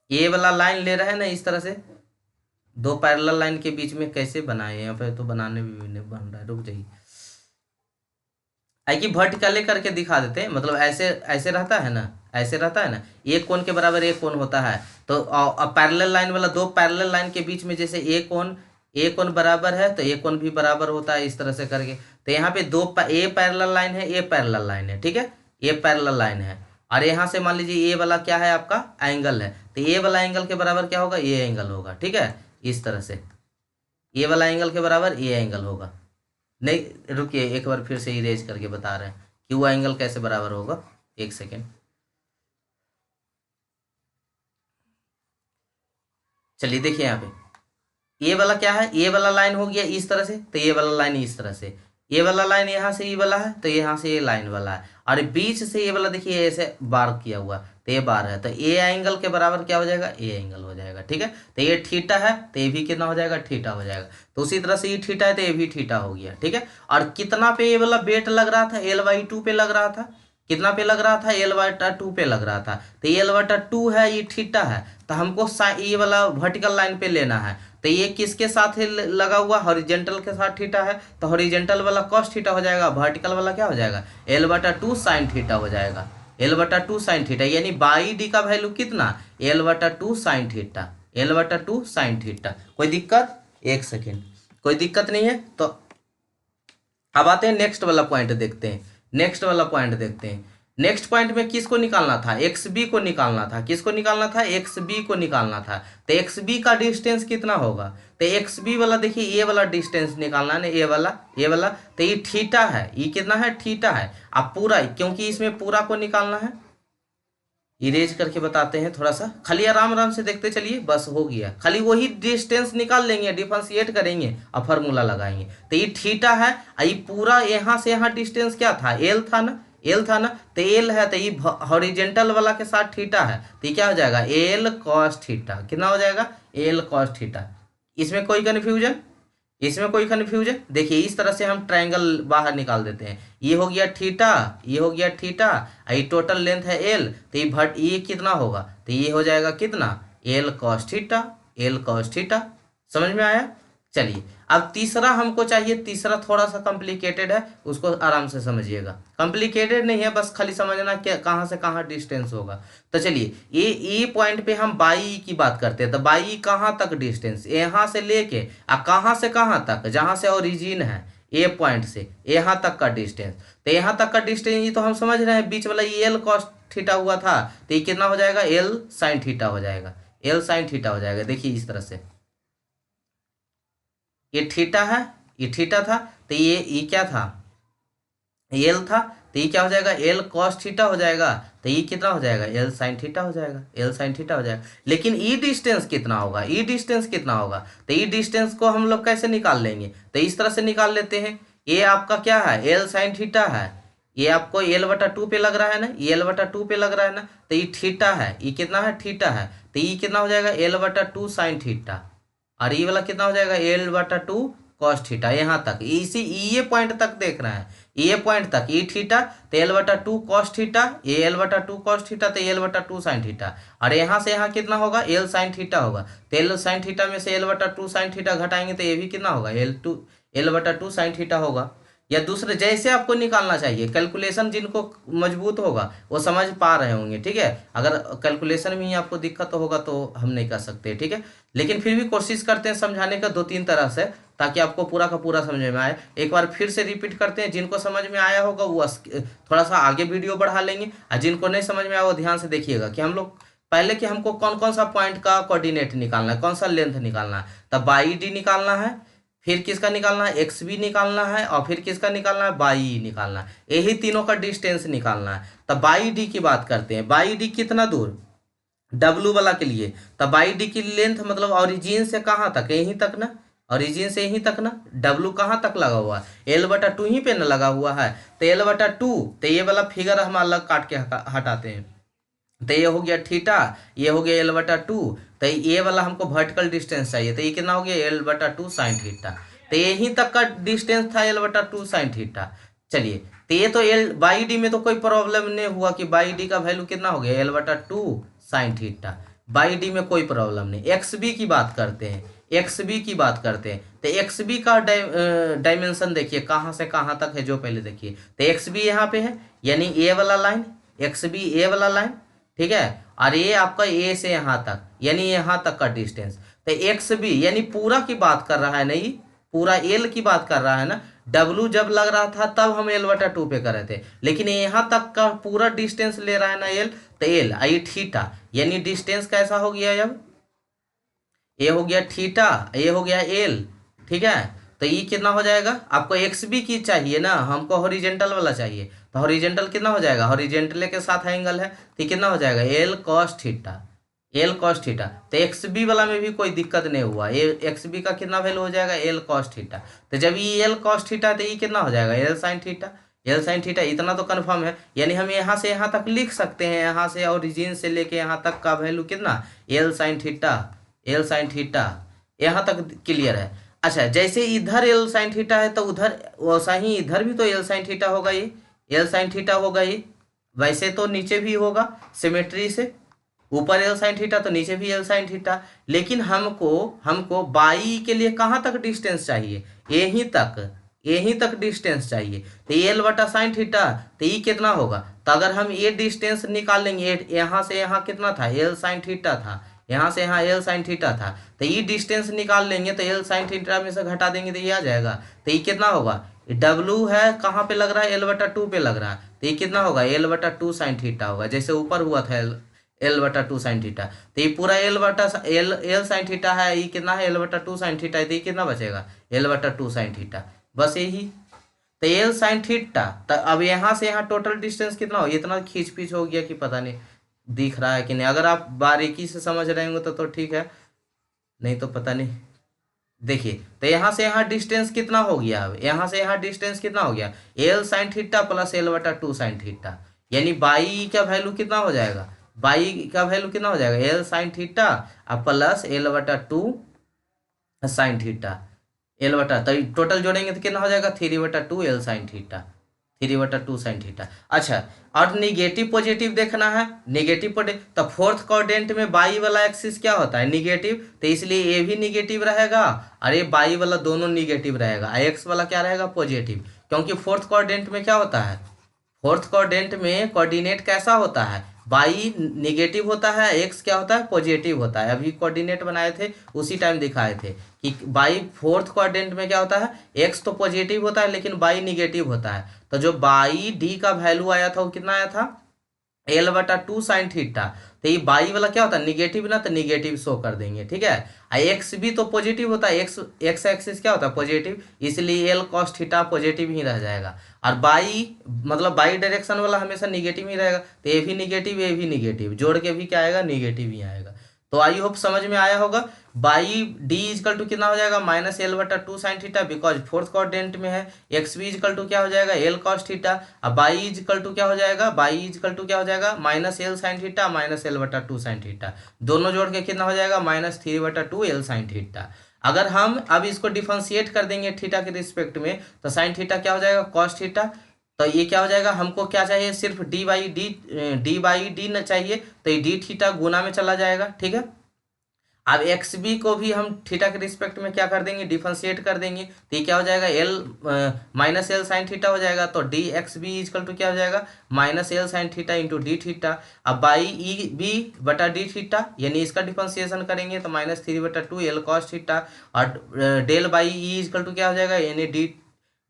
ये वाला लाइन ले रहे हैं ना, इस तरह से दो पैरेलल लाइन के बीच में कैसे बनाए, यहाँ पे तो बनाने भी नहीं बन रहा है, रुक जाइए, आई कि वर्टिकली करके दिखा देते हैं, मतलब ऐसे ऐसे रहता है ना, ऐसे रहता है ना, एक कोण के बराबर एक कोण होता है, तो पैरेलल लाइन वाला दो पैरेलल लाइन के बीच में जैसे एक कोण बराबर है, तो एक कोण भी बराबर होता है, इस तरह से करके। तो यहाँ पे ए पैरेलल लाइन है, ए पैरेलल लाइन है, ठीक है, ए पैरेलल लाइन है, और यहाँ से मान लीजिए ए वाला क्या है आपका एंगल है, तो ए वाला एंगल के बराबर क्या होगा, ये एंगल होगा। ठीक है, इस तरह से ए वाला एंगल के बराबर ये एंगल होगा। नहीं रुकिए, एक बार फिर से इरेज करके बता रहे हैं कि वो एंगल कैसे बराबर होगा, एक सेकेंड। चलिए देखिए यहाँ पे ये वाला क्या है, ये वाला लाइन हो गया इस तरह से, तो ये वाला लाइन इस तरह से, ये वाला लाइन यहाँ से ये वाला है, तो यहाँ से ये लाइन वाला है, और बीच से ये वाला देखिए ऐसे बार किया हुआ, तो ये बार है, तो ये एंगल के बराबर क्या हो जाएगा, ये एंगल हो जाएगा। ठीक है, तो ये थीटा है, तो ये भी कितना हो जाएगा, थीटा हो जाएगा। तो उसी तरह से ये थीटा है, तो ये भी थीटा हो गया। ठीक है, और कितना पे ये वाला वेट लग रहा था, L/2 पे लग रहा था, कितना पे लग रहा था, L/2 पे लग रहा था, तो L/2 है, ये थीटा है, तो हमको ये वाला वर्टिकल लाइन पे लेना है, तो ये किसके साथ लगा हुआ, हॉरिजेंटल के साथ थीटा है, तो हॉरिजेंटल वाला cos थीटा हो जाएगा, वर्टिकल वाला क्या हो जाएगा, L/2 sin थीटा हो जाएगा, L/2 sin थीटा, यानी बाई डी का वैल्यू कितना, L/2 sin theta, L/2 sin theta. कोई दिक्कत, एक सेकेंड, कोई दिक्कत नहीं है। तो अब आते हैं नेक्स्ट वाला पॉइंट देखते हैं, नेक्स्ट वाला पॉइंट देखते हैं। नेक्स्ट पॉइंट में किसको निकालना था, एक्स बी को निकालना था, किसको निकालना था, एक्स बी को निकालना था। तो एक्स बी का डिस्टेंस कितना होगा, तो एक्स बी वाला देखिए ये वाला डिस्टेंस निकालना है, ये वाला, तो ये थीटा है, ये कितना है, थीटा है। अब पूरा, क्योंकि इसमें पूरा को निकालना है, इरेज करके बताते हैं थोड़ा सा, खाली आराम आराम से देखते चलिए, बस हो गया। खाली वही डिस्टेंस निकाल लेंगे, डिफरेंशिएट करेंगे और फार्मूला लगाएंगे। तो ये थीटा है, ये पूरा यहाँ से यहाँ डिस्टेंस क्या था, एल था ना, एल था ना, तो एल है, तो ये हॉरिजेंटल वाला के साथ थीटा है, तो ये क्या हो जाएगा, एल कॉस थीटा। कितना हो जाएगा, एल कॉस थीटा। इसमें कोई कन्फ्यूजन, इसमें कोई कन्फ्यूजन? देखिए इस तरह से हम ट्रायंगल बाहर निकाल देते हैं। ये हो गया थीटा, ये हो गया थीटा, ये टोटल लेंथ है एल, तो ये कितना होगा, तो ये हो जाएगा कितना, L cos theta, L cos theta. समझ में आया? चलिए अब तीसरा हमको चाहिए, तीसरा थोड़ा सा कॉम्प्लिकेटेड है, उसको आराम से समझिएगा। कॉम्प्लिकेटेड नहीं है, बस खाली समझना कि कहाँ से कहाँ डिस्टेंस होगा। तो चलिए ए पॉइंट पे हम बाई की बात करते हैं, तो बाई कहाँ तक डिस्टेंस, यहाँ से लेके कहाँ से कहाँ तक, जहाँ से ओरिजिन है ए पॉइंट से यहाँ तक का डिस्टेंस। तो यहाँ तक का डिस्टेंस ये तो हम समझ रहे हैं, बीच वाला ये एल कॉस थीटा हुआ था, तो ये कितना हो जाएगा, एल साइन थीटा हो जाएगा, एल साइन थीटा हो जाएगा। देखिए इस तरह से ये थीटा है, ये थीटा था, तो ये क्या था, एल था, तो ये क्या हो जाएगा, एल कॉस थीटा हो जाएगा। तो ये कितना हो जाएगा, एल साइन थीटा हो जाएगा, एल साइन थीटा हो जाएगा। लेकिन ई डिस्टेंस कितना होगा, ई डिस्टेंस कितना होगा, तो ई डिस्टेंस को हम लोग कैसे निकाल लेंगे, तो इस तरह से निकाल लेते हैं। ये आपका क्या है, एल साइन थीटा है, ये आपको एल बटा टू पे लग रहा है ना, ये एल बटा टू पे लग रहा है ना, तो ये थीटा है, ये कितना है, थीटा है, तो ये कितना हो जाएगा, एल बटा टू साइन थीटा। और ये वाला कितना हो जाएगा, एल बटा टू कॉस थीटा। यहाँ तक इसी ये पॉइंट तक देख रहे हैं, ये पॉइंट तक ये थीटा, तो एल बटा टू कॉस थीटा, ये एल बटा टू कॉस थीटा, तो एल बटा टू साइन थीटा। और यहाँ से यहाँ कितना होगा, एल साइन थीटा होगा, तो एल साइन थीटा में से एल बटा टू साइन थीटा घटाएंगे तो ये भी कितना होगा, एल बटा टू साइन थीटा होगा। या दूसरे जैसे आपको निकालना चाहिए, कैलकुलेशन जिनको मजबूत होगा वो समझ पा रहे होंगे, ठीक है। अगर कैलकुलेशन में ही आपको दिक्कत होगा तो हम नहीं कर सकते, ठीक है। लेकिन फिर भी कोशिश करते हैं समझाने का दो तीन तरह से, ताकि आपको पूरा का पूरा समझ में आए। एक बार फिर से रिपीट करते हैं, जिनको समझ में आया होगा वो थोड़ा सा आगे वीडियो बढ़ा लेंगे, और जिनको नहीं समझ में आया वो ध्यान से देखिएगा कि हम लोग पहले कि हमको कौन कौन सा पॉइंट का कोऑर्डिनेट निकालना है, कौन सा लेंथ निकालना है। तब बाई डी निकालना है, फिर किसका निकालना है, एक्स बी निकालना है, और फिर किसका निकालना है, बाई निकालना है। यही तीनों का डिस्टेंस निकालना है। तब बाई डी की बात करते हैं, बाई डी कितना दूर, डब्लू वाला के लिए, तब बाई डी की लेंथ मतलब ओरिजिन से कहाँ तक, यहीं तक ना, ओरिजिन से यहीं तक ना। डब्लू कहाँ तक लगा हुआ है, एल बटा टू ही पे ना लगा हुआ है, तो एल बटा टू, तो ये वाला फिगर हम अलग काट के हटाते हैं। तो ये हो गया थीटा, ये हो गया एल बटा टू, तो ये वाला हमको वर्टिकल डिस्टेंस चाहिए, तो ये कितना हो गया, एल बटा टू साइन थीटा। तो यहीं तक का डिस्टेंस था एल बटा टू साइन थीटा। चलिए तो ये तो एल बाई डी में तो कोई प्रॉब्लम नहीं हुआ कि बाई डी का वैल्यू कितना हो गया, एल बटा two sine theta. Y d में कोई प्रॉब्लम नहीं। एक्स बी की बात करते हैं, एक्स बी की बात करते हैं, तो एक्स बी का डायमेंशन देखिए कहाँ से कहाँ तक है, जो पहले देखिए, तो एक्स बी यहाँ पे है, यानी ए वाला लाइन, एक्स बी ए वाला लाइन, ठीक है। और ये आपका ए से यहाँ तक, यानी यहाँ तक का डिस्टेंस, तो एक्स बी यानी पूरा की बात कर रहा है, नहीं पूरा एल की बात कर रहा है ना। डब्लू जब लग रहा था तब हम एल बटा टू पे कर रहे थे, लेकिन यहाँ तक का पूरा डिस्टेंस ले रहा है ना एल, तो एल आई थीटा, यानी डिस्टेंस कैसा हो गया, जब ए हो गया थीटा, ए हो गया एल, ठीक है। तो ये कितना हो जाएगा, आपको एक्स बी की चाहिए ना, हमको हॉरिजेंटल वाला चाहिए, तो हॉरिजेंटल कितना हो जाएगा, हॉरिजेंटल के साथ एंगल है, तो कितना हो जाएगा, l cos theta, L cos theta. तो एक्स बी वाला में भी कोई दिक्कत नहीं हुआ, ये एक्स बी का कितना वैल्यू हो जाएगा, एल कॉस थीटा। तो जब ये एल कॉस थीटा, तो ये कितना हो जाएगा, L sine theta, L sine theta. इतना तो कन्फर्म है, यानी हम यहाँ से यहाँ तक लिख सकते हैं, यहाँ से ओरिजिन से लेके यहाँ तक का वैल्यू कितना, L sine theta, L sine theta. यहाँ तक क्लियर है। अच्छा जैसे इधर एल साइन थीटा है, तो उधर वैसा ही इधर भी तो एल साइन थीटा होगा, ये एल साइन थीटा होगा ये, वैसे तो नीचे भी होगा सिमेट्री से, ऊपर एल साइन थीटा तो नीचे भी एल साइन थीटा। लेकिन हमको हमको बाई के लिए कहाँ तक डिस्टेंस चाहिए, यहीं तक, यहीं तक डिस्टेंस चाहिए, तो एल बटा साइन थीटा, तो ये कितना होगा, तो अगर हम ये डिस्टेंस निकाल लेंगे, यहाँ से यहाँ कितना था, एल साइन थीटा था, यहाँ से यहाँ एल साइन थीटा था, तो ये डिस्टेंस निकाल लेंगे, तो एल साइन थीटा में से घटा देंगे तो ये आ जाएगा। तो ये कितना होगा, डब्लू है कहाँ पे लग रहा है, एल बटा टू पे लग रहा है, तो ये कितना होगा, एल बटा टू साइन थीटा होगा, जैसे ऊपर हुआ था एल बटा टू साइन थीटा। तो ये पूरा एल बटा एल साइन थीटा है, ये कितना है, एल बटा टू साइन थीटा है, तो ये कितना बचेगा, एल बटा टू साइन थीटा, बस यही। तो एल साइन थीटा, तो अब यहाँ से यहाँ टोटल डिस्टेंस कितना हो, इतना खींच पीछ हो गया कि पता नहीं, दिख रहा है कि नहीं, अगर आप बारीकी से समझ रहे होंगे तो ठीक है, नहीं तो पता नहीं। देखिए, तो यहाँ से यहाँ डिस्टेंस कितना हो गया, अब यहाँ से यहाँ डिस्टेंस कितना हो गया, L sine theta plus L बटा टू साइन थीटा, यानी बाई का वैल्यू कितना हो जाएगा, बाई का वैल्यू कितना हो जाएगा, एल साइन थीटा और प्लस एल बटा टू साइन थीटा, एल बटा, तो टोटल जोड़ेंगे तो कितना हो जाएगा, थ्री बटा two l sine theta, three बटा टू साइन थीटा। अच्छा, और निगेटिव पॉजिटिव देखना है, निगेटिव पॉजिटिव, तो फोर्थ क्वाड्रेंट में बाई वाला एक्सिस क्या होता है, निगेटिव, तो इसलिए ये भी निगेटिव रहेगा और ये बाई वाला दोनों निगेटिव रहेगा, एक्स वाला क्या रहेगा, पॉजिटिव, क्योंकि फोर्थ क्वाड्रेंट में क्या होता है, फोर्थ क्वाड्रेंट में कोऑर्डिनेट कैसा होता है, बाई निगेटिव होता है, एक्स क्या होता है, पॉजिटिव होता है। अभी कोऑर्डिनेट बनाए थे उसी टाइम दिखाए थे कि बाई फोर्थ क्वाड्रेंट में क्या होता है, एक्स तो पॉजिटिव होता है लेकिन बाई निगेटिव होता है। तो जो बाई डी का वैल्यू आया था वो कितना आया था, एल बटा टू साइन थीटा, तो ये बाई वाला क्या होता है, निगेटिव ना, तो निगेटिव शो कर देंगे, ठीक है। एक्स भी तो पॉजिटिव होता है, एक्स एक्स एक्सिस क्या होता है, पॉजिटिव, इसलिए एल कॉस थीटा पॉजिटिव ही रह जाएगा। और बाई मतलब बाई डायरेक्शन वाला हमेशा निगेटिव ही रहेगा, तो ये भी निगेटिव, ये भी निगेटिव, जोड़ के भी क्या आएगा, निगेटिव ही आएगा। तो आई होप समझ में आया होगा। बाई डी इजकल टू कितना हो जाएगा, माइनस एल बटा two sine theta, because fourth quadrant में है। एक्स बी इजकल टू क्या हो जाएगा, एल कॉस थीटा। अब बाई इजकल टू क्या हो जाएगा, बाई इजकल टू क्या हो जाएगा, minus L sine theta minus L बटा टू साइन थीटा, दोनों जोड़ के कितना हो जाएगा, माइनस थ्री बटा टू एल साइन थीटा। अगर हम अब इसको डिफरेंशिएट कर देंगे थीटा के रिस्पेक्ट में, तो साइन थीटा क्या हो जाएगा, कॉस थीटा। तो ये क्या हो जाएगा, हमको क्या चाहिए, सिर्फ डी बाई डी न चाहिए, तो ये डी थीटा गुना में चला जाएगा, ठीक है। अब एक्स बी को भी हम थीटा के रिस्पेक्ट में क्या कर देंगे, डिफरेंशिएट कर देंगे, तो ये क्या हो जाएगा, l minus L sine theta हो जाएगा। तो d x b equal to क्या हो जाएगा, minus L sine theta into d theta. अब बाई ई बी बटा डी थीटा, यानी इसका डिफरेंशिएशन करेंगे तो माइनस थ्री बटा टू एल कॉस थीटा। और del y e equal to क्या हो जाएगा, यानी d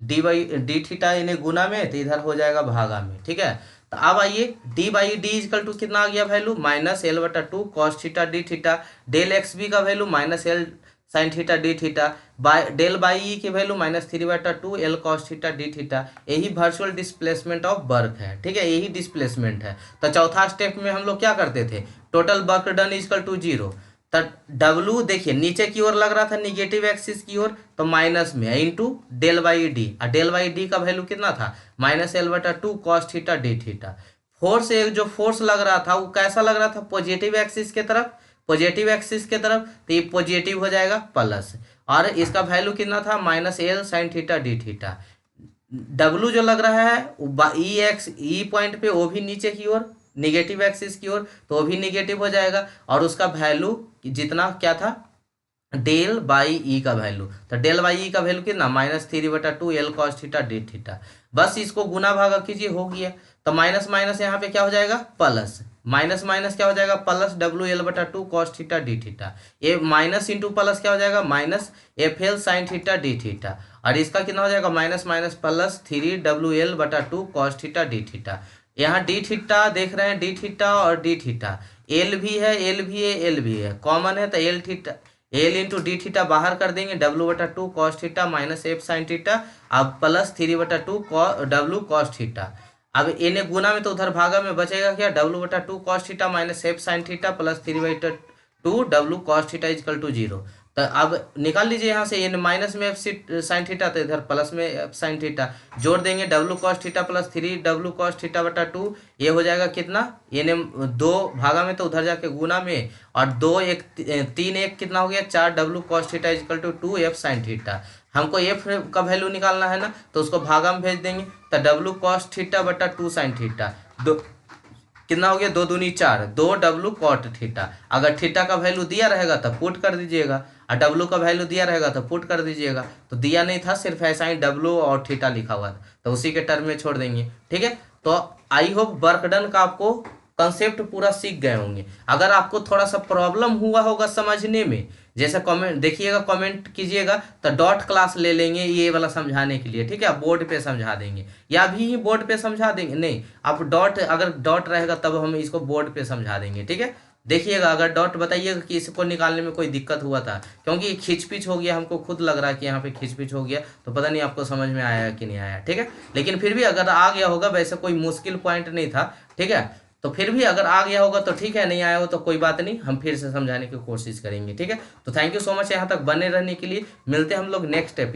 d y d theta, यानी गुना में, तो इधर हो जाएगा भागा में, ठीक है। तो अब आइए, D y D equal to कितना आ गया वैल्यू, माइनस एल बटा two cos theta D theta. Del x B का value minus L sine theta D theta, by del y E की वैल्यू माइनस थ्री बटा two L cos theta D theta. यही virtual displacement of work है, ठीक है, यही displacement है। तो चौथा स्टेप में हम लोग क्या करते थे, total work done equal to zero. तो डब्लू देखिए नीचे की ओर लग रहा था, निगेटिव एक्सिस की ओर, तो माइनस में इंटू डेल बाई डी, और डेल बाई डी का वैल्यू कितना था, माइनस एल बटा two cos theta D theta. Force, एक जो फोर्स लग रहा था वो कैसा लग रहा था, पॉजिटिव एक्सिस के तरफ, पॉजिटिव एक्सिस के तरफ, तो ये पॉजिटिव हो जाएगा प्लस, और इसका वैल्यू कितना था, minus L sine theta D theta. W जो लग रहा है ई एक्स ई पॉइंट पे, वो भी नीचे की ओर निगेटिव एक्सिस की ओर, तो वो भी निगेटिव हो जाएगा, और उसका वैल्यू जितना क्या था, डेल बाई ई का वैल्यू, तो डेल बाई ई का वैल्यू कितना, माइनस थ्री बटा two L cos theta D theta. बस इसको गुना भागा कीजिए, हो गया। तो माइनस माइनस यहाँ पे क्या हो जाएगा, प्लस, माइनस माइनस क्या हो जाएगा, प्लस डब्ल्यू एल बटा two cos theta D theta. ये माइनस इंटू प्लस क्या हो जाएगा, minus F L sine theta D theta. और इसका कितना हो जाएगा, minus minus plus three W L बटा two cos theta D theta. यहाँ डी थीटा देख रहे हैं, डी थीटा और डी थीटा, एल भी है, एल भी है, एल भी है, कॉमन है, तो l theta, l into d theta बाहर कर देंगे, डब्ल्यू बटा two cos theta minus F sine theta, अब प्लस थ्री बटा टू डब्ल्यू कॉस थीटा। अब इन्हें गुना में तो उधर भागा में बचेगा क्या, डब्ल्यू बटा two cos theta minus F sine theta plus three बटा two W cos theta equal to zero. तो अब निकाल लीजिए यहाँ से, इन माइनस में एफ साइन थीटा, तो इधर प्लस में एफ साइन थीटा, जोड़ देंगे W cos theta plus three W cos theta बटा टू, ये हो जाएगा कितना, ये दो भागा में तो उधर जाके गुना में, और दो एक तीन एक कितना हो गया, चार डब्ल्यू cos theta equal to two f sine theta. हमको एफ का वैल्यू निकालना है ना, तो उसको भागा में भेज देंगे, तो डब्ल्यू कॉस थीटा बटा टू साइन थीटा, दो कितना हो गया, दो दूनी चार, दो डब्ल्यू कॉट थीटा। अगर थीटा का वैल्यू दिया रहेगा तो पुट कर दीजिएगा, और डब्ल्यू का वैल्यू दिया रहेगा तो पुट कर दीजिएगा। तो दिया नहीं था, सिर्फ ऐसा ही डब्ल्यू और थीटा लिखा हुआ था, तो उसी के टर्म में छोड़ देंगे, ठीक है। तो आई होप वर्क डन का आपको कंसेप्ट पूरा सीख गए होंगे। अगर आपको थोड़ा सा प्रॉब्लम हुआ होगा समझने में, जैसे कमेंट देखिएगा, कमेंट कीजिएगा, तो डॉट क्लास ले लेंगे ये वाला समझाने के लिए, ठीक है, बोर्ड पे समझा देंगे, या भी बोर्ड पे समझा देंगे, नहीं आप डॉट, अगर डॉट रहेगा तब हम इसको बोर्ड पे समझा देंगे, ठीक है। देखिएगा, अगर डॉट बताइएगा कि इसको निकालने में कोई दिक्कत हुआ था, क्योंकि खिंचपिच हो गया, हमको खुद लग रहा है कि यहाँ पे खिंचपिच हो गया, तो पता नहीं आपको समझ में आया कि नहीं आया, ठीक है। लेकिन फिर भी अगर आ गया होगा, वैसे कोई मुश्किल पॉइंट नहीं था, ठीक है। तो फिर भी अगर आ गया होगा तो ठीक है, नहीं आया हो तो कोई बात नहीं, हम फिर से समझाने की कोशिश करेंगे। ठीक है, तो थैंक यू सो मच यहाँ तक बने रहने के लिए। मिलते हैं हम लोग नेक्स्ट एपिसोड।